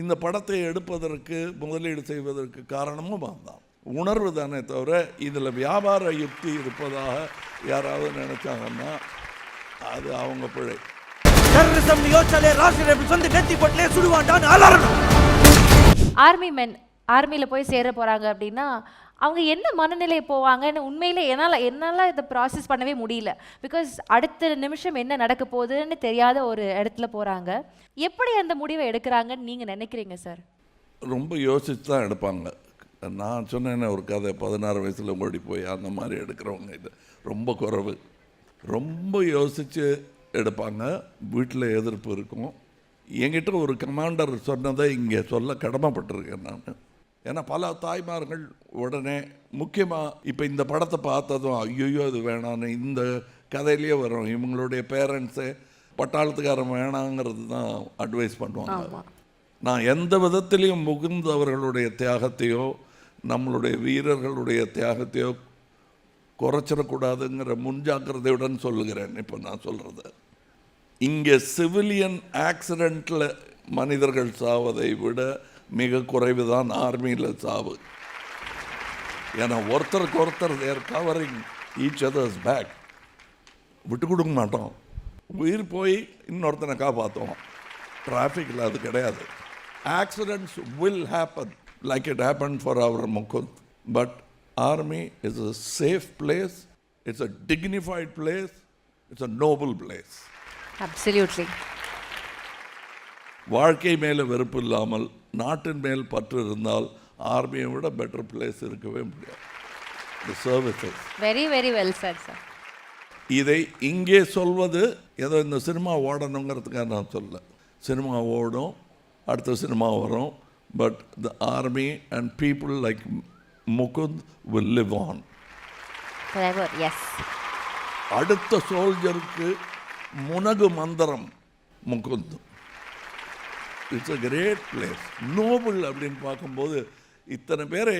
இந்த படத்தை எடுப்பதற்கு முதலீடு செய்வதற்கு காரணமும் அதுதான். உணர்வு தானே தவிர இதில் வியாபார யுக்தி இருப்பதாக யாராவது நினைச்சாங்கன்னா அது அவங்க பிழை. ஆர்மி மென் ஆர்மியில் போய் சேர போகிறாங்க அப்படின்னா அவங்க என்ன மனநிலை போவாங்கன்னு உண்மையிலே என்னால் இதை ப்ராசஸ் பண்ணவே முடியல. பிகாஸ் அடுத்த நிமிஷம் என்ன நடக்க போகுதுன்னு தெரியாத ஒரு இடத்துல போகிறாங்க. எப்படி அந்த முடிவை எடுக்கிறாங்கன்னு நீங்கள் நினைக்கிறீங்க சார்? ரொம்ப யோசித்து தான் எடுப்பாங்க. நான் சொன்னேன்னு ஒரு கதை 16 வயசில் ஓடி போய் அந்த மாதிரி எடுக்கிறவங்க இது ரொம்ப குறைவு. ரொம்ப யோசித்து எடுப்பாங்க. வீட்டில் எதிர்ப்பு இருக்கும். என்கிட்ட ஒரு கமாண்டர் சொன்னதை இங்கே சொல்ல கடமைப்பட்டிருக்கேன் நான். ஏன்னா பல தாய்மார்கள் உடனே முக்கியமாக இப்போ இந்த படத்தை பார்த்ததும் ஐயோ அது வேணான்னு இந்த கதையிலேயே வரும். இவங்களுடைய பேரண்ட்ஸே பட்டாளத்துக்காரன் வேணாங்கிறது தான் அட்வைஸ் பண்ணுவாங்க. நான் எந்த விதத்திலையும் முகுந்த் அவர்களுடைய தியாகத்தையோ நம்மளுடைய வீரர்களுடைய தியாகத்தையோ குறைச்சிடக்கூடாதுங்கிற முன்ஜாக்கிரதையுடன் சொல்லுகிறேன். இப்போ நான் சொல்கிறது, இங்கே சிவிலியன் ஆக்சிடெண்ட்டில் மனிதர்கள் சாவதை விட மிக குறைவு தான் ஆர்மியில் சாவு. ஏன்னா ஒருத்தருக்கு ஒருத்தர் தேர் கவரிங் ஈச் அதர்ஸ் பேக். விட்டு கொடுக்க மாட்டோம். உயிர் போய் இன்னொருத்தனை காப்பாற்றுவோம். டிராஃபிக்கில் அது கிடையாது. Accidents will happen like it happened for our Mukund. But army is a safe place, it's a dignified place, it's a noble place. Absolutely. வாழ்க்கை மேலே வெறுப்பு இல்லாமல் நாட்டின் மேல் பற்று இருந்தால் ஆர்மியை விட பெட்டர் பிளேஸ் இருக்கவே முடியாது. The services. Very very well said sir. இதை இங்கே சொல்வது ஏதோ இந்த சினிமா ஓடணுங்கிறதுக்காக நான் சொல்ல. சினிமா ஓடும், அடுத்த சினிமா வரும். But the army and people like Mukund will live on. Forever, yes. அடுத்த சோல்ஜருக்கு முனகு மந்திரம் Mukund. It's a great place. Nobel அப்படின்னு பார்க்கும்போது இத்தனை பேரை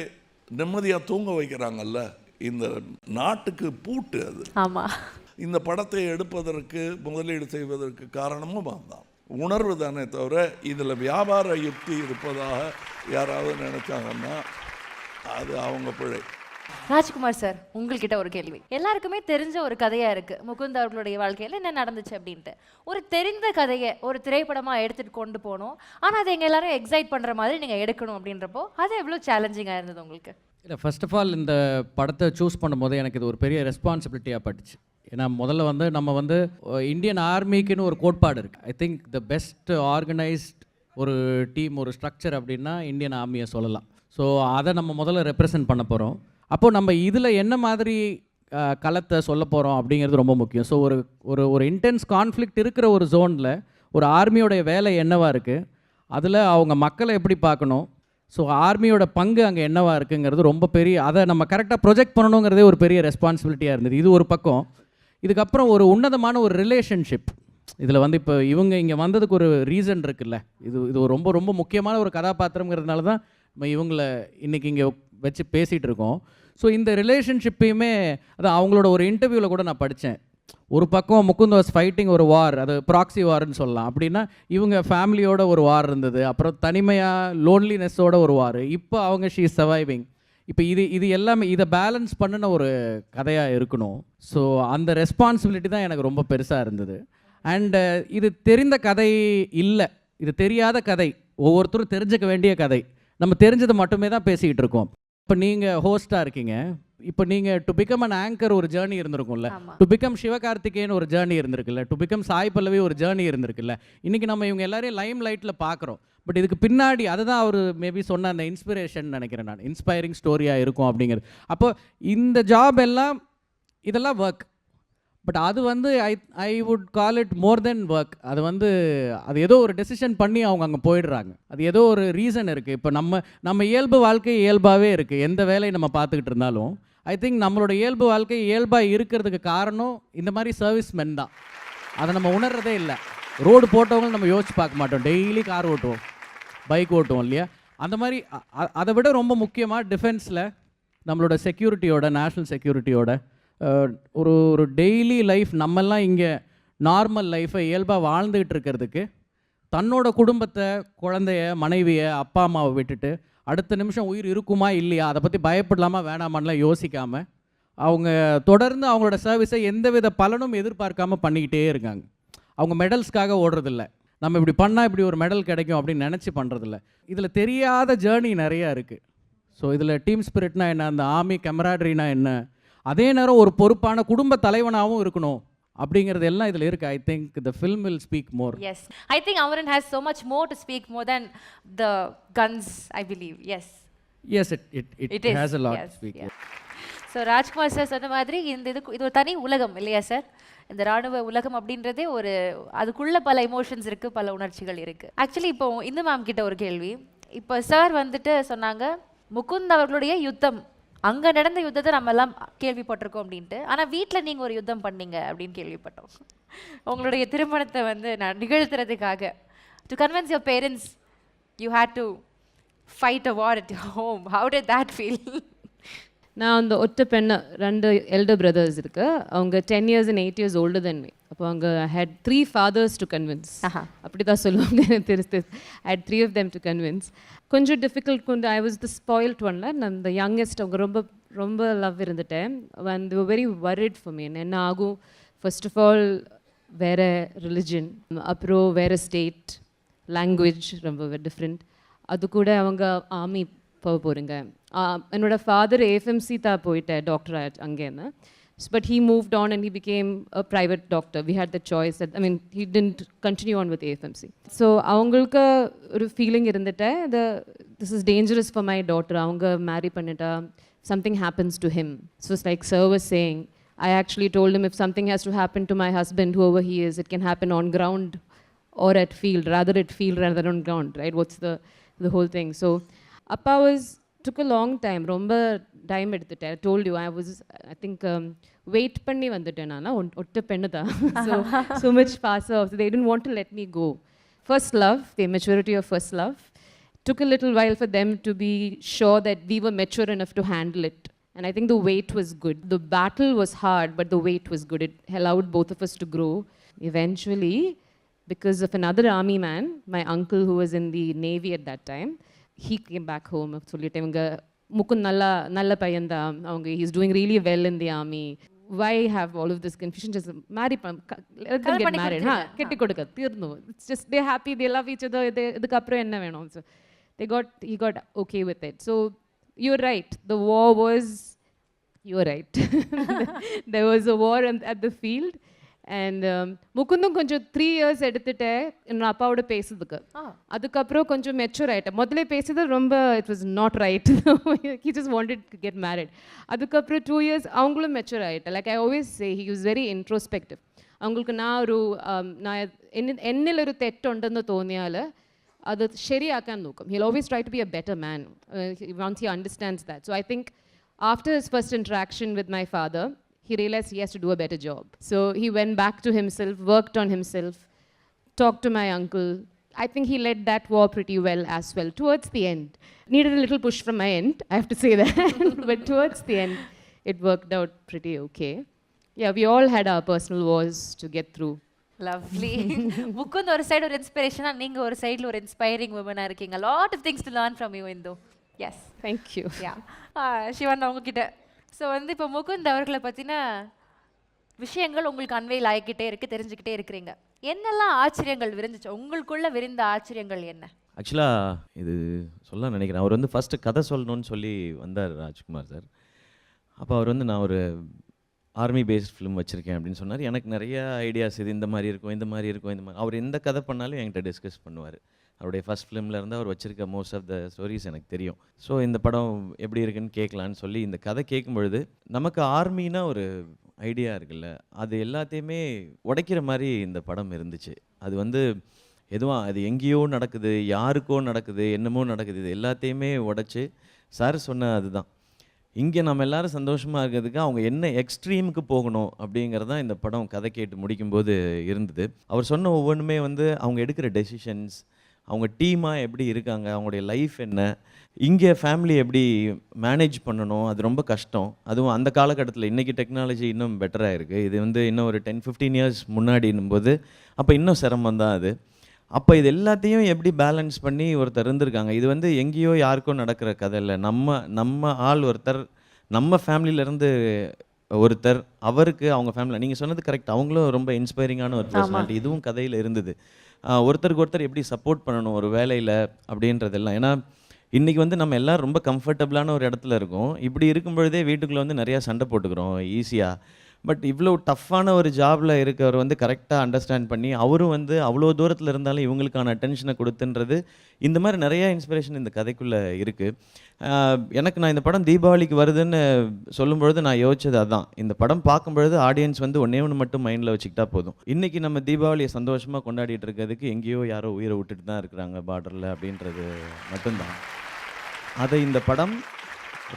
நிம்மதியாக தூங்க வைக்கிறாங்கல்ல, இந்த நாட்டுக்கு பூட்டு அது. ஆமாம். இந்த படத்தை எடுப்பதற்கு முதலீடு செய்வதற்கு காரணமும் அதுதான். உணர்வு தானே தவிர இதில் வியாபார யுக்தி இருப்பதாக யாராவது நினைச்சாங்கன்னா அது அவங்க பிழை. ராஜ்குமார் சார், உங்கள்கிட்ட ஒரு கேள்வி. எல்லாருக்குமே தெரிஞ்ச ஒரு கதையாக இருக்குது முகுந்த் அவர்களுடைய வாழ்க்கையில் என்ன நடந்துச்சு அப்படின்ட்டு. ஒரு தெரிந்த கதையை ஒரு திரைப்படமாக எடுத்துகிட்டு கொண்டு போகணும், ஆனால் அதை எங்கள் எல்லாரும் எக்ஸைட் பண்ணுற மாதிரி நீங்கள் எடுக்கணும் அப்படின்றப்போ அது எவ்வளோ சேலஞ்சிங்காக இருந்தது உங்களுக்கு? இல்லை, ஃபர்ஸ்ட் ஆஃப் ஆல் இந்த படத்தை சூஸ் பண்ணும்போது எனக்கு இது ஒரு பெரிய ரெஸ்பான்சிபிலிட்டியாக பட்டுச்சு. ஏன்னா முதல்ல நம்ம இந்தியன் ஆர்மிக்குன்னு ஒரு கோட்பாடு இருக்குது. I think the best organised ஒரு டீம், ஒரு ஸ்ட்ரக்சர் அப்படின்னா இந்தியன் ஆர்மியை சொல்லலாம். ஸோ அதை நம்ம முதல்ல ரெப்ரசன்ட் பண்ண போகிறோம். அப்போது நம்ம இதில் என்ன மாதிரி களத்தை சொல்ல போகிறோம் அப்படிங்கிறது ரொம்ப முக்கியம். ஸோ ஒரு இன்டென்ஸ் கான்ஃப்ளிக்ட் இருக்கிற ஒரு ஜோனில் ஒரு ஆர்மியோடைய வேலை என்னவாக இருக்குது, அதில் அவங்க மக்களை எப்படி பார்க்கணும், ஸோ ஆர்மியோட பங்கு அங்கே என்னவாக இருக்குங்கிறது ரொம்ப பெரிய, அதை நம்ம கரெக்டாக ப்ரொஜெக்ட் பண்ணணுங்கிறதே ஒரு பெரிய ரெஸ்பான்சிபிலிட்டியாக இருந்தது. இது ஒரு பக்கம். இதுக்கப்புறம் ஒரு உன்னதமான ஒரு ரிலேஷன்ஷிப் இதில் இப்போ இவங்க இங்கே வந்ததுக்கு ஒரு ரீசன் இருக்குல்ல. இது ரொம்ப ரொம்ப முக்கியமான ஒரு கதாபாத்திரங்கிறதுனால தான் நம்ம இவங்களை இன்றைக்கி இங்கே வச்சு பேசிகிட்டு இருக்கோம். ஸோ இந்த ரிலேஷன்ஷிப்பையுமே அதான் அவங்களோட ஒரு இன்டர்வியூவில் கூட நான் படித்தேன். ஒரு பக்கம் முகுந்த் வாஸ் ஃபைட்டிங் ஒரு வார், அது ப்ராக்ஸி வார்னு சொல்லலாம். அப்படின்னா இவங்க ஃபேமிலியோட ஒரு வார் இருந்தது, அப்புறம் தனிமையாக லோன்லினஸோட ஒரு வார், இப்போ அவங்க ஷீ இஸ் சர்வைவிங். இப்போ இது எல்லாமே இதை பேலன்ஸ் பண்ணின ஒரு கதையாக இருக்கணும். ஸோ அந்த ரெஸ்பான்சிபிலிட்டி தான் எனக்கு ரொம்ப பெருசாக இருந்தது. அண்டு இது தெரிந்த கதை இல்லை, இது தெரியாத கதை, ஒவ்வொருத்தரும் தெரிஞ்சுக்க வேண்டிய கதை. நம்ம தெரிஞ்சது மட்டுமே தான் பேசிக்கிட்டு இருக்கோம். இப்போ நீங்கள் ஹோஸ்ட்டாக இருக்கீங்க, இப்போ நீங்கள் டு பிகம் அன் ஆங்கர் ஒரு ஜேர்னி இருந்திருக்கும்ல, டு பிகம் சிவகார்த்திகேயன் ஒரு ஜேர்னி இருந்திருக்குல்ல, டு பிகம் சாய்பல்லவி ஒரு ஜேர்னி இருந்திருக்குல்ல. இன்றைக்கி நம்ம இவங்க எல்லாரையும் லைம் லைட்டில் பார்க்குறோம். பட் இதுக்கு பின்னாடி அதுதான் அவர் மேபி சொன்ன அந்த இன்ஸ்பிரேஷன் நினைக்கிறேன் நான், இன்ஸ்பைரிங் ஸ்டோரியாக இருக்கும் அப்படிங்கிறது. அப்போ இந்த ஜாப் எல்லாம் இதெல்லாம் ஒர்க். பட் அது I would call it more then work. அது ஏதோ ஒரு டெசிஷன் பண்ணி அவங்க அங்கே போயிடுறாங்க. அது ஏதோ ஒரு ரீசன் இருக்குது. இப்போ நம்ம இயல்பு வாழ்க்கை இயல்பாகவே இருக்குது. எந்த வேலையை நம்ம பார்த்துக்கிட்டு இருந்தாலும் ஐ திங்க் நம்மளோட இயல்பு வாழ்க்கை இயல்பாக இருக்கிறதுக்கு காரணம் இந்த மாதிரி சர்வீஸ் மென் தான். அதை நம்ம உணர்றதே இல்லை. ரோடு போட்டவங்க நம்ம யோசிச்சு பார்க்க மாட்டோம். டெய்லி கார் ஓட்டுவோம், பைக் ஓட்டுவோம் இல்லையா? அந்த மாதிரி அதை விட ரொம்ப முக்கியமாக டிஃபென்ஸில் நம்மளோட செக்யூரிட்டியோட, நேஷ்னல் செக்யூரிட்டியோட ஒரு டெய்லி லைஃப், நம்மெல்லாம் இங்கே நார்மல் லைஃப்பை இயல்பாக வாழ்ந்துக்கிட்டு இருக்கிறதுக்கு தன்னோட குடும்பத்தை, குழந்தைய, மனைவியை, அப்பா அம்மாவை விட்டுட்டு அடுத்த நிமிஷம் உயிர் இருக்குமா இல்லையா அதை பற்றி பயப்படலாமா வேணாமான்லாம் யோசிக்காமல் அவங்க தொடர்ந்து அவங்களோட சர்வீஸை எந்தவித பலனும் எதிர்பார்க்காம பண்ணிக்கிட்டே இருக்காங்க. அவங்க மெடல்ஸ்க்காக ஓடுறதில்ல, நம்ம இப்படி பண்ணால் இப்படி ஒரு மெடல் கிடைக்கும் அப்படின்னு நினச்சி பண்ணுறதில்ல. இதில் தெரியாத ஜேர்னி நிறையா இருக்குது. ஸோ இதில் டீம் ஸ்பிரிட்னா என்ன, அந்த ஆர்மி கெமராட்ரினா என்ன, அதே நேரம் ஒரு பொறுப்பான குடும்ப தலைவனாகவும் இருக்கணும் அப்படிங்கிறது எல்லாம் இதில் இருக்குது. I think the film will speak more. Yes, I think Amaran has so much more to speak more than the guns, I believe. Yes. Yes, it has a lot to speak. Yeah. So Rajkumar sir சொன்ன மாதிரி இது ஒரு தனி உலகம் இல்லையா sir? இந்த ராணுவ உலகம் அப்படின்றதே ஒரு அதுக்குள்ள பல எமோஷன்ஸ் இருக்குது, பல உணர்ச்சிகள் இருக்குது. ஆக்சுவலி இப்போ இந்து மேம் கிட்ட ஒரு கேள்வி. இப்போ சார் வந்துட்டு சொன்னாங்க முகுந்த் அவர்களுடைய யுத்தம், அங்கே நடந்த யுத்தத்தை நம்ம எல்லாம் கேள்விப்பட்டிருக்கோம் அப்படின்ட்டு. ஆனால் வீட்டில் நீங்கள் ஒரு யுத்தம் பண்ணீங்க அப்படின்னு கேள்விப்பட்டோம். உங்களுடைய திருமணத்தை வந்து நான் நிகழ்த்துறதுக்காக to convince your parents you had to fight a war at home. How did that feel? நான் அந்த ஒற்றை பெண்ணை 2 எல்டர் பிரதர்ஸ் இருக்கு. அவங்க 10 years and 8 years older than me. அப்போ அவங்க had 3 fathers to convince. அப்படி தான் சொல்லுவாங்க. I had 3 of them to convince. கொஞ்சம் டிஃபிகல்ட். கொஞ்சம் ஐ வாஸ் த ஸ்பாயில்ட் ஒன்ல. நான் the youngest. அவங்க ரொம்ப ரொம்ப லவ் இருந்துட்டேன். and they were very worried for me. என்ன ஆகும், ஃபர்ஸ்ட் ஆஃப் ஆல் வேறு ரிலிஜன், அப்புறம் வேறு ஸ்டேட், லாங்குவேஜ் ரொம்ப டிஃப்ரெண்ட். அது கூட அவங்க ஆர்மி போக போகிறீங்க. என்னோட ஃபாதர் ஏஎஃப்எம்சி தான் போயிட்டேன் டாக்டர் அங்கேருந்து. But he moved on and he became a private doctor. We had the choice. I mean he didn't continue on with AFMC. So அவங்களுக்கு ஒரு ஃபீலிங் இருந்துட்டேன், this is dangerous for my daughter. அவங்க marry பண்ணிட்டா something happens to him. So it's like sir was saying, I actually told him if something has to happen to my husband, whoever he is, it can happen on ground or at field, rather than on ground, right? What's the whole thing? So appa took a long time, romba time edutite. I told you I think wait panni vanditen nana otta pennu da. So much faster. So they didn't want to let me go. First love, the maturity of first love, took a little while for them to be sure that we were mature enough to handle it. And I think the wait was good. The battle was hard, but the wait was good. It allowed both of us to grow. Eventually, because of another army man, my uncle who was in the Navy at that time, he came back home. சொல்லிட்டேங்க Mukund நல்ல பையன் தான், அவங்க he's doing really well in the army. Why have all of this confusion? Just marry, let them get married. கெட்டி கொடுக்க தீர்ந்து. It's just they're happy, they love each other. இதுக்கு அப்புறம் என்ன வேணும்? So he got okay with it. So you're right, the war was, you're right. There was a war at the field. And முகுந்தும் கொஞ்சம் 3 years எடுத்துட்டு என்னோட அப்பாவோட பேசுறதுக்கு. அதுக்கப்புறம் கொஞ்சம் மெச்சூர் ஆகிட்டேன். முதல்ல பேசுறது ரொம்ப it was not right. He just wanted to get married. அதுக்கப்புறம் 2 years அவங்களும் மெச்சூர் ஆகிட்டேன். Like I always say he was very introspective. அவங்களுக்கு நான் എന്നിൽ ഒരു തെറ്റുണ്ടെന്ന് തോന്നിയാൽ അത് ശരിയാക്കാൻ നോക്കും. He'll always try to be a better man once he understands that. So I think after his first interaction with my father, he realized he has to do a better job. So he went back to himself, worked on himself, talked to my uncle. I think he led that war pretty well as well. Towards the end, needed a little push from my end, I have to say that. But towards the end, it worked out pretty okay. Yeah, we all had our personal wars to get through. Lovely. Mukund ஒரு side ஒரு இன்ஸ்பிரேஷனா, நீங்க ஒரு சைடுல ஒரு inspiring வுமனா இருக்கீங்க. lot of things to learn from you, Indhu. Yes, thank you. Yeah. Sivan உங்ககிட்ட so வந்து இப்போ முகுந்த் அவர்களை பற்றின விஷயங்கள் உங்களுக்கு அன்வைல் ஆகிக்கிட்டே இருக்குது, தெரிஞ்சுக்கிட்டே இருக்கிறீங்க. என்னெல்லாம் ஆச்சரியங்கள் விரிஞ்சிச்சு உங்களுக்குள்ள? விரிந்த ஆச்சரியங்கள் என்ன? ஆக்சுவலாக இது சொல்ல நினைக்கிறேன். அவர் வந்து ஃபஸ்ட்டு கதை சொல்லணும்னு சொல்லி வந்தார் ராஜ்குமார் சார். அப்போ அவர் வந்து நான் ஒரு ஆர்மி பேஸ்ட் ஃபிலிம் வச்சுருக்கேன் அப்படின்னு சொன்னார். எனக்கு நிறைய ஐடியாஸ், இது இந்த மாதிரி இருக்கும், இந்த மாதிரி இருக்கும், இந்த மாதிரி. அவர் எந்த கதை பண்ணாலும் என்கிட்ட டிஸ்கஸ் பண்ணுவார். அவருடைய ஃபஸ்ட் ஃபிலிமில் இருந்து அவர் வச்சுருக்க மோஸ்ட் ஆஃப் த ஸ்டோரிஸ் எனக்கு தெரியும். ஸோ இந்த படம் எப்படி இருக்குன்னு கேட்கலான்னு சொல்லி இந்த கதை கேட்கும்பொழுது நமக்கு ஆர்மினா ஒரு ஐடியா இருக்குல்ல, அது எல்லாத்தையுமே உடைக்கிற மாதிரி இந்த படம் இருந்துச்சு. அது வந்து எதுவும் அது எங்கேயோ நடக்குது, யாருக்கோ நடக்குது, என்னமோ நடக்குது, இது எல்லாத்தையுமே உடைச்சி சார் சொன்ன அதுதான் இங்கே நம்ம எல்லோரும் சந்தோஷமாக இருக்கிறதுக்கு அவங்க என்ன எக்ஸ்ட்ரீமுக்கு போகணும் அப்படிங்கிறது தான் இந்த படம் கதை கேட்டு முடிக்கும்போது இருந்தது. அவர் சொன்ன ஒவ்வொன்றுமே வந்து அவங்க எடுக்கிற டெசிஷன்ஸ், அவங்க டீமாக எப்படி இருக்காங்க, அவங்களுடைய லைஃப் என்ன, இங்கே ஃபேமிலி எப்படி மேனேஜ் பண்ணணும், அது ரொம்ப கஷ்டம். அதுவும் அந்த காலகட்டத்தில் இன்றைக்கி டெக்னாலஜி இன்னும் பெட்டராக இருக்குது. இது வந்து இன்னும் ஒரு 10-15 years முன்னாடின்னும் போது அப்போ இன்னும் சிரமம் தான் அது. அப்போ இது எல்லாத்தையும் எப்படி பேலன்ஸ் பண்ணி ஒருத்தர் இருந்திருக்காங்க. இது வந்து எங்கேயோ யாருக்கோ நடக்கிற கதை இல்லை. நம்ம ஆள் ஒருத்தர், நம்ம ஃபேமிலியிலேருந்து ஒருத்தர், அவருக்கு அவங்க ஃபேமிலி, நீங்கள் சொன்னது கரெக்ட், அவங்களும் ரொம்ப இன்ஸ்பைரிங்கான ஒரு பர்சனாலிட்டி. இதுவும் கதையில் இருந்தது. ஒருத்தருக்கு ஒருத்தர் எப்படி சப்போர்ட் பண்ணணும் ஒரு வேலையில் அப்படின்றதெல்லாம். ஏன்னா இன்றைக்கி வந்து நம்ம எல்லோரும் ரொம்ப கம்ஃபர்டபுளான ஒரு இடத்துல இருக்கோம். இப்படி இருக்கும் பொழுதே வீட்டுக்குள்ளே வந்து நிறையா சண்டை போட்டுக்கிறோம் ஈஸியாக. பட் இவ்வளோ டஃப்பான ஒரு ஜாபில் இருக்கவர் வந்து கரெக்டாக அண்டர்ஸ்டாண்ட் பண்ணி, அவரும் வந்து அவ்வளோ தூரத்தில் இருந்தாலும் இவங்களுக்கான அட்டென்ஷனை கொடுத்துன்றது, இந்த மாதிரி நிறையா இன்ஸ்பிரேஷன் இந்த கதைக்குள்ளே இருக்குது. எனக்கு நான் இந்த படம் தீபாவளிக்கு வருதுன்னு சொல்லும்பொழுது நான் யோசிச்சது அதுதான். இந்த படம் பார்க்கும்பொழுது ஆடியன்ஸ் வந்து ஒன்றே ஒன்று மட்டும் மைண்டில் வச்சுக்கிட்டா போதும். இன்றைக்கி நம்ம தீபாவளியை சந்தோஷமாக கொண்டாடிட்டு இருக்கிறதுக்கு எங்கேயோ யாரோ உயிரை விட்டுட்டு தான் இருக்கிறாங்க பார்டரில் அப்படின்றது மட்டும்தான். அதை இந்த படம்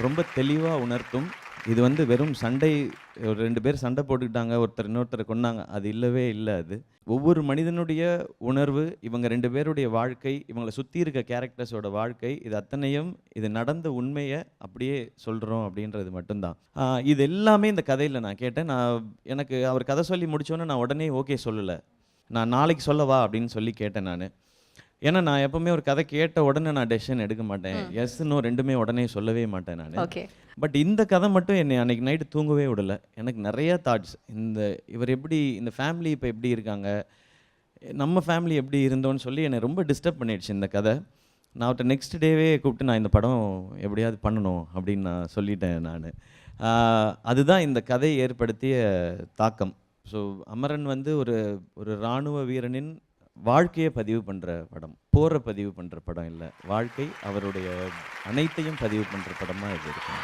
ரொம்ப தெளிவாக உணர்த்தும். இது வந்து வெறும் சண்டை, ஒரு 2 பேர் சண்டை போட்டுக்கிட்டாங்க, ஒருத்தர் இன்னொருத்தரை கொன்னாங்க, அது இல்லவே இல்லை. அது ஒவ்வொரு மனிதனுடைய உணர்வு, இவங்க 2 பேருடைய வாழ்க்கை, இவங்களை சுற்றி இருக்க கேரக்டர்ஸோட வாழ்க்கை, இது அத்தனையும் இது நடந்த உண்மையை அப்படியே சொல்கிறோம் அப்படின்றது மட்டும்தான். இது எல்லாமே இந்த கதையில் நான் கேட்டேன். எனக்கு அவர் கதை சொல்லி முடித்தோன்னே நான் உடனே ஓகே சொல்லலை. நான் நாளைக்கு சொல்லவா அப்படின்னு சொல்லி கேட்டேன் நான். ஏன்னா நான் எப்பவுமே ஒரு கதை கேட்ட உடனே நான் டெசிஷன் எடுக்க மாட்டேன். எஸ் நோ ரெண்டுமே உடனே சொல்லவே மாட்டேன் நான். பட் இந்த கதை மட்டும் என்னை அன்றைக்கி நைட்டு தூங்கவே விடலை. எனக்கு நிறைய தாட்ஸ், இவர் எப்படி, இந்த ஃபேமிலி இப்போ எப்படி இருக்காங்க, நம்ம ஃபேமிலி எப்படி இருந்தோன்னு சொல்லி என்னை ரொம்ப டிஸ்டர்ப் பண்ணிடுச்சு இந்த கதை. நான் அவர்கிட்ட நெக்ஸ்ட் டேவே கூப்பிட்டு நான் இந்த படம் எப்படியாவது பண்ணணும் அப்படின்னு நான் சொல்லிட்டேன் நான். அதுதான் இந்த கதை ஏற்படுத்திய தாக்கம். ஸோ அமரன் வந்து ஒரு இராணுவ வீரனின் வாழ்க்கையை பதிவு பண்ணுற படம், போரை பதிவு பண்ணுற படம் இல்லை. வாழ்க்கை, அவருடைய அனைத்தையும் பதிவு பண்ணுற படமாக இது இருக்கும்.